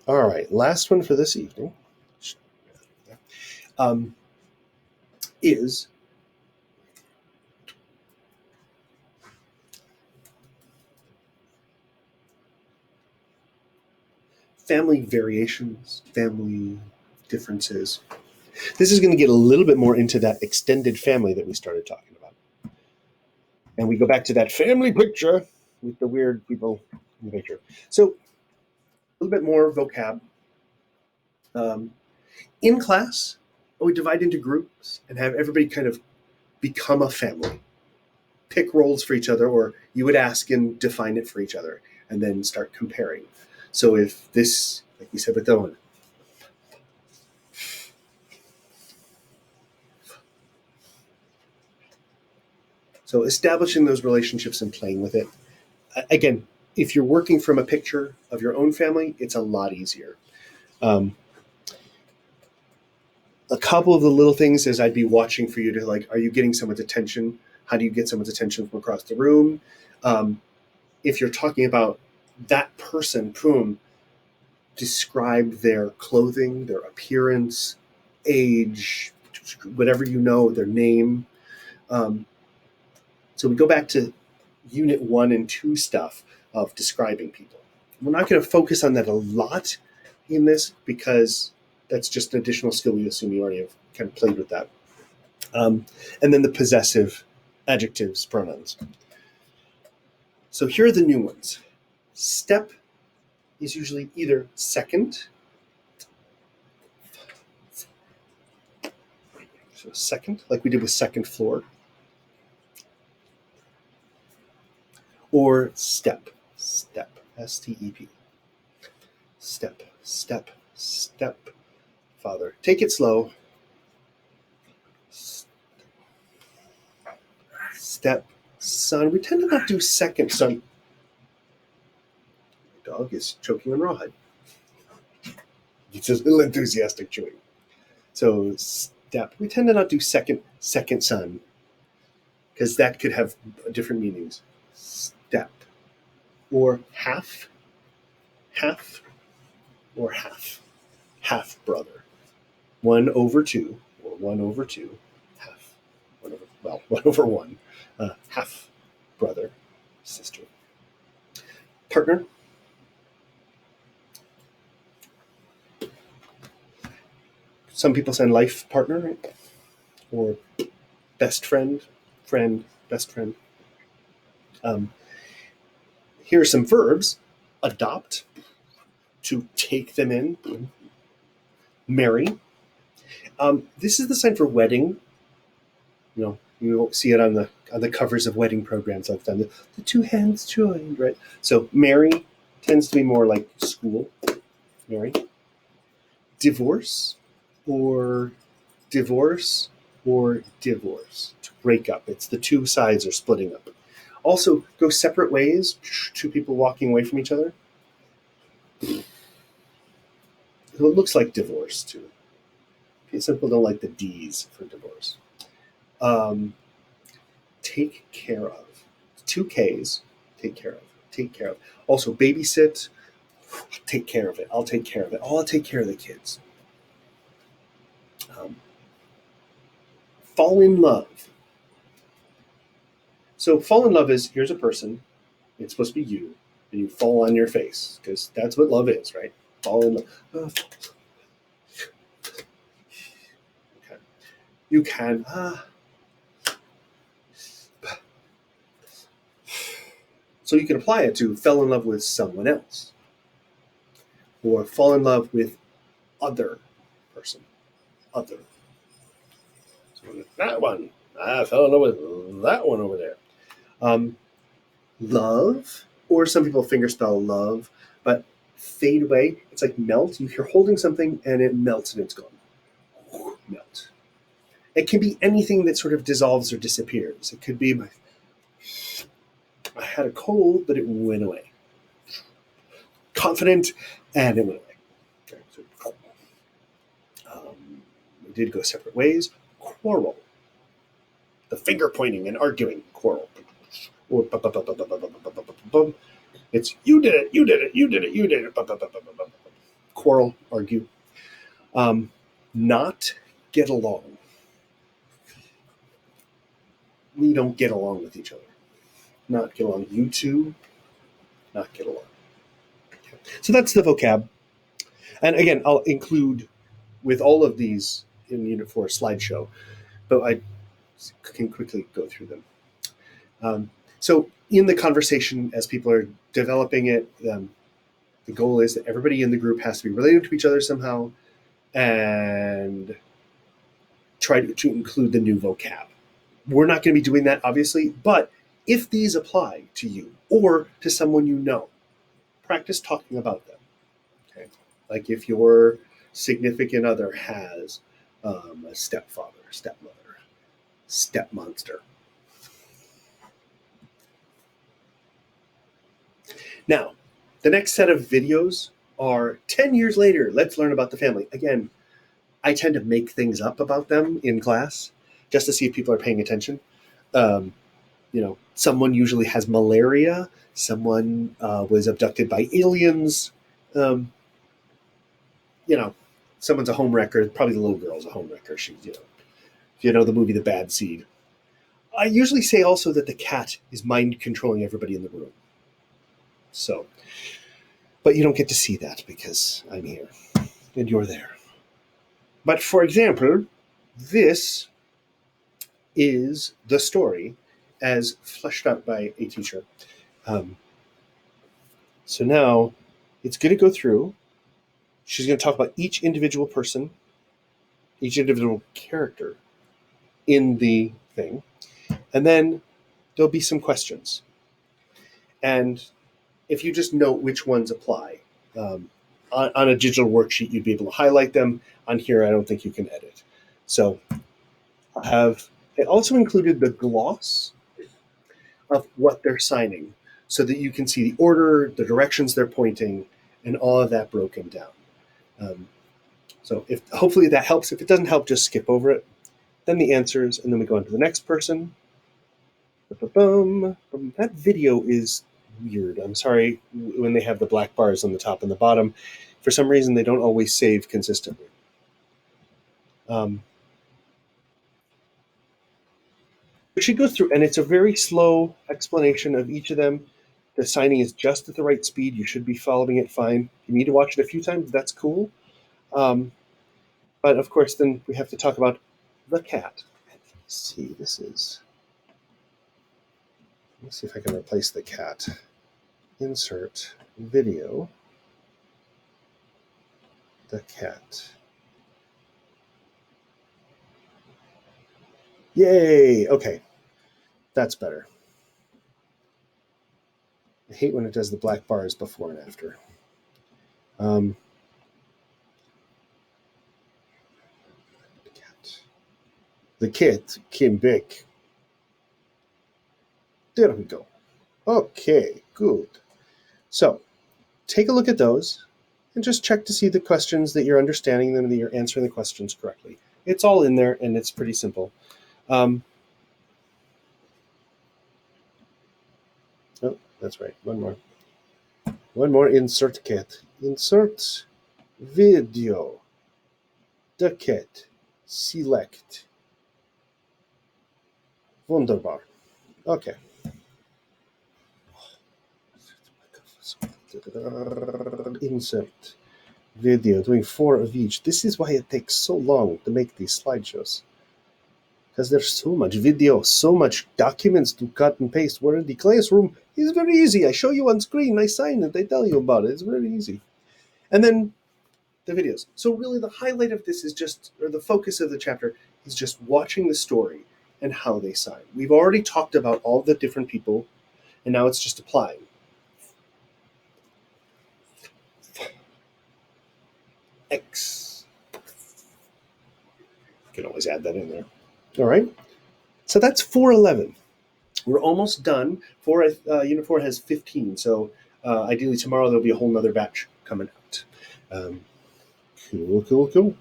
All right, last one for this evening um, is family variations, family differences. This is going to get a little bit more into that extended family that we started talking about. And we go back to that family picture with the weird people in the picture. So a little bit more vocab. Um, in class, we divide into groups and have everybody kind of become a family. Pick roles for each other, or you would ask and define it for each other, and then start comparing. So if this, like we said with Dylan, so establishing those relationships and playing with it. Again, if you're working from a picture of your own family, it's a lot easier. Um, a couple of the little things is I'd be watching for you to like, are you getting someone's attention? How do you get someone's attention from across the room? If you're talking about that person, boom, describe their clothing, their appearance, age, whatever you know, their name. Um, so we go back to unit 1 and 2 stuff of describing people. We're not going to focus on that a lot in this because that's just an additional skill we assume you already have kind of played with that. And then the possessive adjectives, pronouns. So here are the new ones. Step is usually either second, so second, like we did with second floor, or step, step, S-T-E-P. Step, step, step. Father, take it slow. Step, son. We tend to not do second, son. My dog is choking on rawhide. It's a little enthusiastic chewing. So step. We tend to not do second, second son, because that could have different meanings. Step. Or half, half, or half. Half brother. 1/2, or 1/2, half. 1/1. Half brother, sister. Partner. Some people send life partner, or best friend, friend, best friend. Here are some verbs. Adopt, to take them in. Marry. This is the sign for wedding. You won't see it on the covers of wedding programs I've done. The two hands joined, right? So marry tends to be more like school. Marry. Divorce, or divorce, or divorce. To break up. It's the two sides are splitting up. Also, go separate ways. Two people walking away from each other. So it looks like divorce too. Some people don't like the D's for divorce. Take care of. 2 K's. Take care of. Take care of. Also, babysit. Take care of it. I'll take care of it. I'll take care of the kids. Fall in love. So fall in love is, here's a person. It's supposed to be you. And you fall on your face because that's what love is, right? Fall in love. Okay. You can. So you can apply it to fell in love with someone else, or fall in love with other person. Other. So that one. I fell in love with that one over there. Love, or some people fingerspell love, but fade away. It's like melt. You're holding something and it melts and it's gone. Melt. It can be anything that sort of dissolves or disappears. It could be I had a cold, but it went away. Confident, and it went away. Okay, so, we did go separate ways. Quarrel. The finger pointing and arguing. Quarrel. Or it's you did it, you did it, you did it, you did it. quarrel, argue, not get along. We don't get along with each other. Not get along. You two, not get along. Okay. So that's the vocab. And again, I'll include with all of these in Unit 4 slideshow, but I can quickly go through them. So in the conversation, as people are developing it, the goal is that everybody in the group has to be related to each other somehow and try to include the new vocab. We're not going to be doing that, obviously, but if these apply to you or to someone you know, practice talking about them. Okay? Like if your significant other has a stepfather, stepmother, stepmonster. Now, the next set of videos are 10 years later. Let's learn about the family. Again, I tend to make things up about them in class just to see if people are paying attention. Someone usually has malaria. Someone was abducted by aliens. Someone's a homewrecker. Probably the little girl's a homewrecker. She, if you know the movie The Bad Seed. I usually say also that the cat is mind controlling everybody in the room. So, but you don't get to see that because I'm here and you're there. But for example, this is the story as fleshed out by a teacher. So now it's going to go through. She's going to talk about each individual person, each individual character in the thing. And then there'll be some questions. And if you just note which ones apply, on a digital worksheet, you'd be able to highlight them. On here, I don't think you can edit. So it also included the gloss of what they're signing so that you can see the order, the directions they're pointing, and all of that broken down. So hopefully that helps. If it doesn't help, just skip over it. Then the answers, and then we go on to the next person. That video is weird. I'm sorry when they have the black bars on the top and the bottom. For some reason, they don't always save consistently. She goes through, and it's a very slow explanation of each of them. The signing is just at the right speed. You should be following it fine. You need to watch it a few times. That's cool. But of course, then we have to talk about the cat. Let's see, let's see if I can replace the cat. Insert video. The cat. Yay! Okay. That's better. I hate when it does the black bars before and after. The cat came back. There we go. Okay, good. So, take a look at those and just check to see the questions that you're understanding them and that you're answering the questions correctly. It's all in there and it's pretty simple. Oh, that's right. One more. Insert cat. Insert video. The cat. Select. Wunderbar. Okay. Insert video. Doing 4 of each. This is why it takes so long to make these slideshows. Because there's so much video, so much documents to cut and paste. Where in the classroom is very easy. I show you on screen, I sign it, I tell you about it. It's very easy. And then the videos. So really the highlight of this is just, or the focus of the chapter is just watching the story and how they sign. We've already talked about all the different people, and now it's just applying. X. You can always add that in there. All right. So that's 411. We're almost done. Unit 4 has 15. So ideally tomorrow there'll be a whole nother batch coming out. Cool.